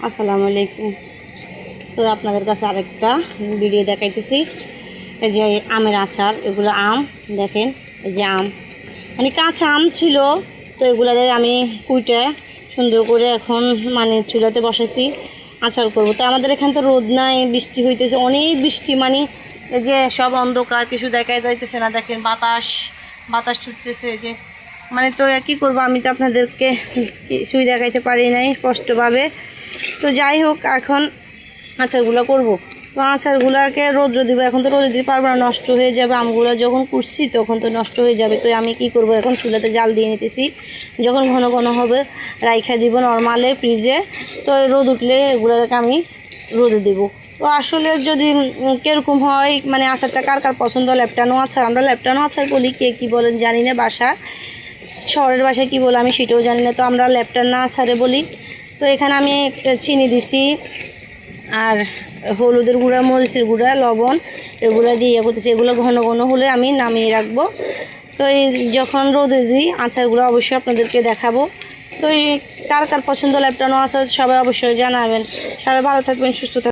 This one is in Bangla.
আসসালামু আলাইকুম। তো আপনাদের কাছে আরেকটা ভিডিও দেখাইতেছি। এই যে আমের আচার, এগুলো আম দেখেন, এই যে আম মানে কাঁচা আম ছিল, তো এগুলারে আমি কুইটে সুন্দর করে এখন মানে চুলাতে বসেছি আচার করব। তো আমাদের এখানে তো রোদ নাই, বৃষ্টি হইতেছে, অনেক বৃষ্টি, মানে এই যে সব অন্ধকার, কিছু দেখাই যাইতেছে না। দেখেন বাতাস বাতাস ছুটতেছে, এই যে মানে তো কী করবো, আমি তো আপনাদেরকে কিছুই দেখাইতে পারি নাই স্পষ্টভাবে। তো যাই হোক, এখন আচারগুলো করব। তো আচারগুলোকে রোদ্র দিব, এখন তো রোদে দিতে পারবো না, নষ্ট হয়ে যাবে। আমগুলো যখন কুটছি তখন তো নষ্ট হয়ে যাবে। তো আমি কি করব, এখন চুলাতে জাল দিয়ে নিতেছি, যখন ঘন ঘন হবে রাইখা দিব নর্মালে ফ্রিজে। তো রোদ উঠলে এগুলোকে আমি রোদে দিব। তো আসলে যদি কীরকম হয়, মানে আচারটা কার কার পছন্দ, লেপটানো আচার, আমরা লেপটানো আচার বলি, কে কী বলেন জানি না, বাসা শহরের বাসায় কী বলে আমি সেটাও জানি না। তো আমরা লেপটানো আচারে বলি। তো এখানে আমি চিনি দিছি, আর হলুদের গুঁড়া, মরিচের গুঁড়া, লবণ, এগুলো দিয়ে করতেছি। এগুলো ঘন ঘন হলে আমি নামিয়ে রাখবো। তো এই যখন রোদে দিই আচারগুলো অবশ্যই আপনাদেরকে দেখাবো। তো এই কার কার পছন্দ লেপটানো আচার সবাই অবশ্যই জানাবেন। সবাই ভালো থাকবেন, সুস্থ থাকবেন।